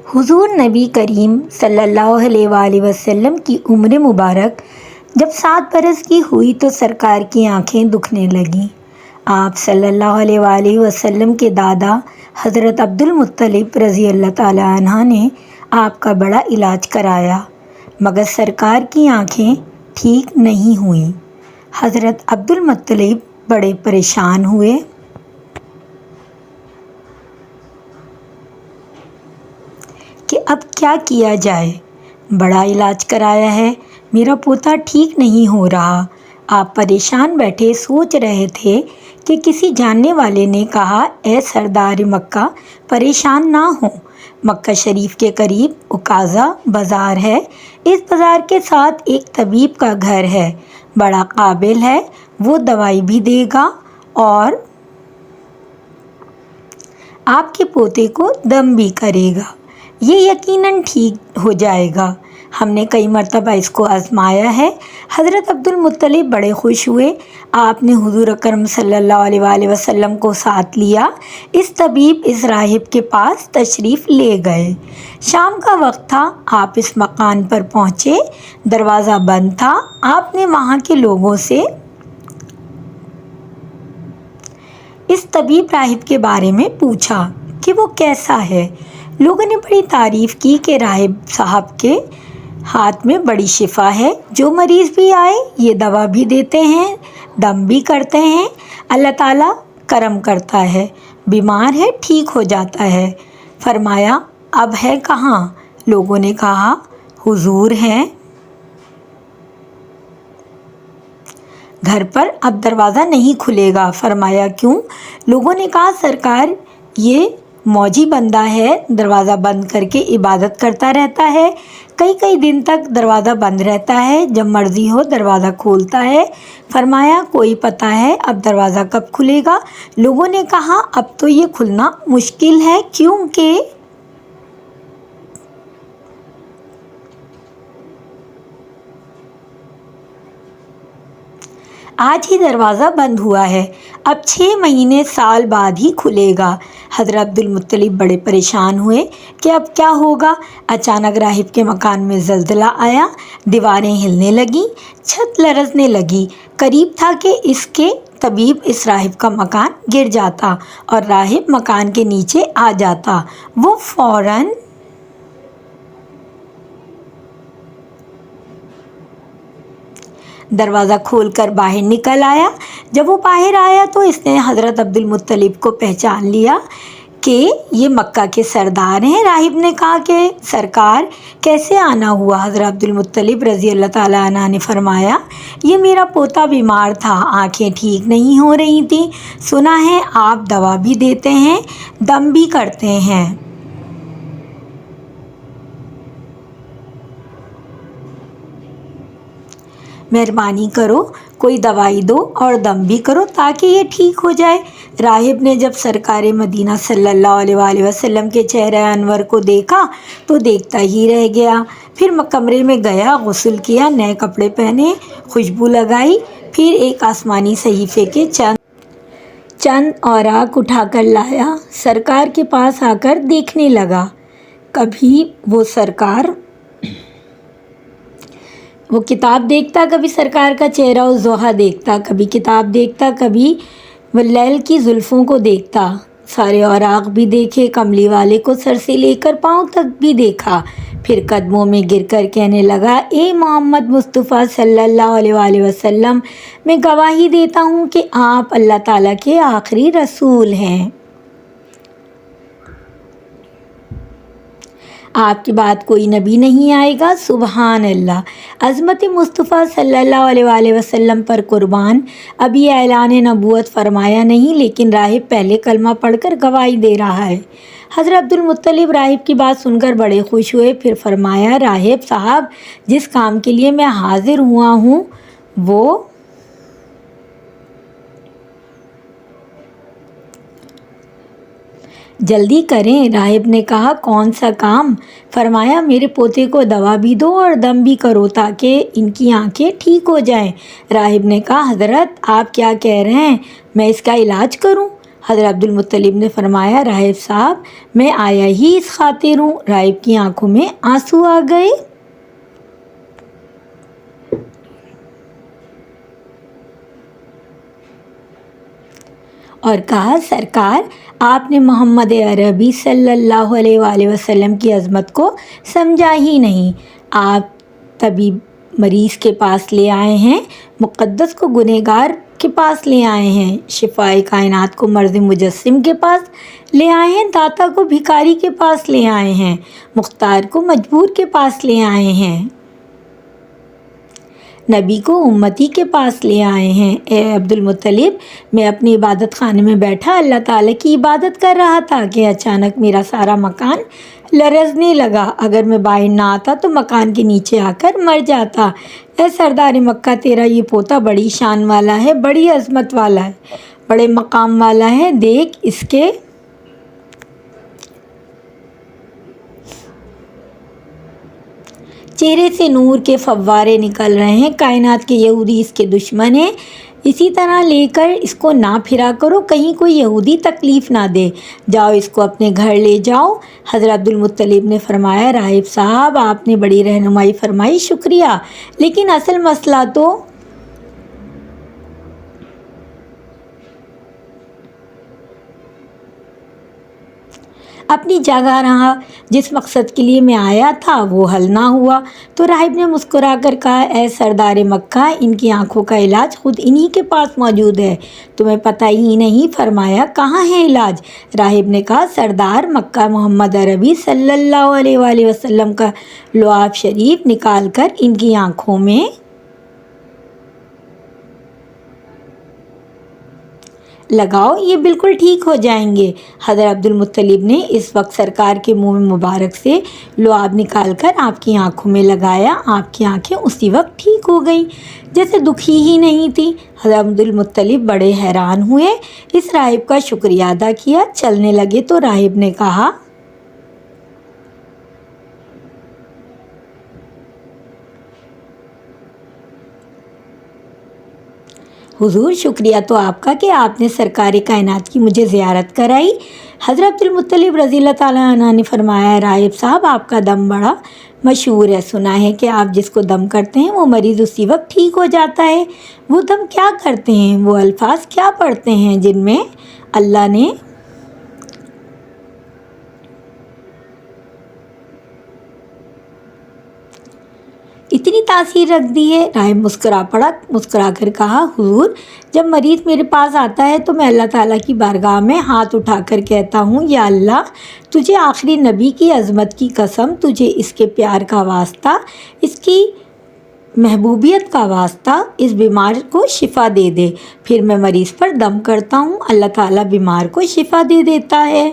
حضور نبی کریم صلی اللہ علیہ وآلہ وسلم کی عمر مبارک جب 7 برس کی ہوئی تو سرکار کی آنکھیں دکھنے لگیں۔ آپ صلی اللہ علیہ وآلہ وسلم کے دادا حضرت عبدالمطلب رضی اللہ تعالیٰ عنہ نے آپ کا بڑا علاج کرایا، مگر سرکار کی آنکھیں ٹھیک نہیں ہوئیں۔ حضرت عبدالمطلب بڑے پریشان ہوئے۔ کہ اب کیا کیا جائے؟ بڑا علاج کرایا ہے، میرا پوتا ٹھیک نہیں ہو رہا۔ آپ پریشان بیٹھے سوچ رہے تھے کہ کسی جاننے والے نے کہا، اے سردار مکہ، پریشان نہ ہو۔ مکہ شریف کے قریب عکاظہ بازار ہے، اس بازار کے ساتھ ایک طبیب کا گھر ہے، بڑا قابل ہے، وہ دوائی بھی دے گا اور آپ کے پوتے کو دم بھی کرے گا، یہ یقیناً ٹھیک ہو جائے گا۔ ہم نے کئی مرتبہ اس کو آزمایا ہے۔ حضرت عبدالمطلب بڑے خوش ہوئے۔ آپ نے حضور اکرم صلی اللہ علیہ وآلہ وسلم کو ساتھ لیا۔ اس طبیب اس راہب کے پاس تشریف لے گئے۔ شام کا وقت تھا، آپ اس مکان پر پہنچے، دروازہ بند تھا۔ آپ نے وہاں کے لوگوں سے اس طبیب راہب کے بارے میں پوچھا کہ وہ کیسا ہے۔ لوگوں نے بڑی تعریف کی کہ راہب صاحب کے ہاتھ میں بڑی شفا ہے، جو مریض بھی آئے یہ دوا بھی دیتے ہیں، دم بھی کرتے ہیں، اللہ تعالیٰ کرم کرتا ہے، بیمار ہے ٹھیک ہو جاتا ہے۔ فرمایا، اب ہے کہاں؟ لوگوں نے کہا، حضور ہیں گھر پر، اب دروازہ نہیں کھلے گا۔ فرمایا، کیوں؟ لوگوں نے کہا، سرکار یہ موجی بندہ ہے، دروازہ بند کر کے عبادت کرتا رہتا ہے، کئی دن تک دروازہ بند رہتا ہے، جب مرضی ہو دروازہ کھولتا ہے۔ فرمایا، کوئی پتہ ہے اب دروازہ کب کھلے گا؟ لوگوں نے کہا، اب تو یہ کھلنا مشکل ہے، کیونکہ آج ہی دروازہ بند ہوا ہے، اب 6 مہینے سال بعد ہی کھلے گا۔ حضرت عبدالمطلب بڑے پریشان ہوئے کہ اب کیا ہوگا۔ اچانک راہب کے مکان میں زلزلہ آیا، دیواریں ہلنے لگیں، چھت لرزنے لگی۔ قریب تھا کہ اس کے طبیب اس راہب کا مکان گر جاتا اور راہب مکان کے نیچے آ جاتا۔ وہ فوراً دروازہ کھول کر باہر نکل آیا۔ جب وہ باہر آیا تو اس نے حضرت عبدالمطلب کو پہچان لیا کہ یہ مکہ کے سردار ہیں۔ راہب نے کہا کہ سرکار کیسے آنا ہوا؟ حضرت عبدالمطلب رضی اللہ تعالیٰ عنہ نے فرمایا، یہ میرا پوتا بیمار تھا، آنکھیں ٹھیک نہیں ہو رہی تھیں، سنا ہے آپ دوا بھی دیتے ہیں، دم بھی کرتے ہیں۔ مہربانی کرو کوئی دوائی دو اور دم بھی کرو تاکہ یہ ٹھیک ہو جائے۔ راہب نے جب سرکار مدینہ صلی اللہ علیہ وآلہ وسلم کے چہرہ انور کو دیکھا تو دیکھتا ہی رہ گیا۔ پھر کمرے میں گیا، غسل کیا، نئے کپڑے پہنے، خوشبو لگائی، پھر ایک آسمانی صحیفے کے چند اوراق اٹھا کر لایا، سرکار کے پاس آ کر دیکھنے لگا۔ کبھی وہ سرکار وہ کتاب دیکھتا، کبھی سرکار کا چہرہ الضحیٰ دیکھتا، کبھی کتاب دیکھتا، کبھی واللیل کی زلفوں کو دیکھتا۔ سارے اوراق بھی دیکھے، کملی والے کو سر سے لے کر پاؤں تک بھی دیکھا، پھر قدموں میں گر کر کہنے لگا، اے محمد مصطفیٰ صلی اللہ علیہ وآلہ وسلم، میں گواہی دیتا ہوں کہ آپ اللہ تعالیٰ کے آخری رسول ہیں، آپ کے بعد کوئی نبی نہیں آئے گا۔ سبحان اللہ، عظمت مصطفیٰ صلی اللہ علیہ وآلہ وسلم پر قربان، ابھی اعلان نبوت فرمایا نہیں، لیکن راہب پہلے کلمہ پڑھ کر گواہی دے رہا ہے۔ حضرت عبدالمطلب راہب کی بات سن کر بڑے خوش ہوئے۔ پھر فرمایا، راہب صاحب، جس کام کے لیے میں حاضر ہوا ہوں وہ جلدی کریں۔ راہب نے کہا، کون سا کام؟ فرمایا، میرے پوتے کو دوا بھی دو اور دم بھی کرو تاکہ ان کی آنکھیں ٹھیک ہو جائیں۔ راہب نے کہا، حضرت آپ کیا کہہ رہے ہیں، میں اس کا علاج کروں؟ حضرت عبدالمطلب نے فرمایا راہب صاحب میں آیا ہی اس خاطر ہوں۔ راہب کی آنکھوں میں آنسو آ گئے اور کہا سرکار آپ نے محمد عربی صلی اللہ علیہ وآلہ وسلم کی عظمت کو سمجھا ہی نہیں۔ آپ طبیب مریض کے پاس لے آئے ہیں، مقدس کو گنہگار کے پاس لے آئے ہیں، شفائے کائنات کو مرض مجسم کے پاس لے آئے ہیں، داتا کو بھکاری کے پاس لے آئے ہیں، مختار کو مجبور کے پاس لے آئے ہیں، نبی کو امتی کے پاس لے آئے ہیں۔ اے عبدالمطلب میں اپنی عبادت خانے میں بیٹھا اللہ تعالیٰ کی عبادت کر رہا تھا کہ اچانک میرا سارا مکان لرزنے لگا۔ اگر میں باہر نہ آتا تو مکان کے نیچے آ کر مر جاتا۔ اے سردار مکہ تیرا یہ پوتا بڑی شان والا ہے، بڑی عظمت والا ہے، بڑے مقام والا ہے، دیکھ اس کے چہرے سے نور کے فوارے نکل رہے ہیں، کائنات کے یہودی اس کے دشمن ہیں، اسی طرح لے کر اس کو نہ پھرا کرو، کہیں کوئی یہودی تکلیف نہ دے، جاؤ اس کو اپنے گھر لے جاؤ۔ حضرت عبدالمطلب نے فرمایا راہب صاحب آپ نے بڑی رہنمائی فرمائی، شکریہ، لیکن اصل مسئلہ تو اپنی جگہ رہا، جس مقصد کے لیے میں آیا تھا وہ حل نہ ہوا۔ تو راہب نے مسکرا کر کہا اے سردار مکہ ان کی آنکھوں کا علاج خود انہی کے پاس موجود ہے، تمہیں پتہ ہی نہیں۔ فرمایا کہاں ہے علاج؟ راہب نے کہا سردار مکہ محمد عربی صلی اللہ علیہ وآلہ وسلم کا لعاب شریف نکال کر ان کی آنکھوں میں لگاؤ، یہ بالکل ٹھیک ہو جائیں گے۔ حضرت عبدالمطلب نے اس وقت سرکار کے منہ مبارک سے لعاب نکال کر آپ کی آنکھوں میں لگایا، آپ کی آنکھیں اسی وقت ٹھیک ہو گئیں جیسے دکھی ہی نہیں تھی۔ حضرت عبدالمطلب بڑے حیران ہوئے، اس راہب کا شکریہ ادا کیا، چلنے لگے تو راہب نے کہا حضور شکریہ تو آپ کا کہ آپ نے سرکار کائنات کی مجھے زیارت کرائی۔ حضرت عبدالمطلب رضی اللہ تعالیٰ عنہ نے فرمایا راہب صاحب آپ کا دم بڑا مشہور ہے، سنا ہے کہ آپ جس کو دم کرتے ہیں وہ مریض اسی وقت ٹھیک ہو جاتا ہے۔ وہ دم کیا کرتے ہیں، وہ الفاظ کیا پڑھتے ہیں جن میں اللہ نے اتنی تاثیر رکھ دی ہے؟ راہب مسکرا کر کہا حضور جب مریض میرے پاس آتا ہے تو میں اللہ تعالیٰ کی بارگاہ میں ہاتھ اٹھا کر کہتا ہوں یا اللہ تجھے آخری نبی کی عظمت کی قسم، تجھے اس کے پیار کا واسطہ، اس کی محبوبیت کا واسطہ اس بیمار کو شفا دے دے۔ پھر میں مریض پر دم کرتا ہوں، اللہ تعالیٰ بیمار کو شفا دے دیتا ہے۔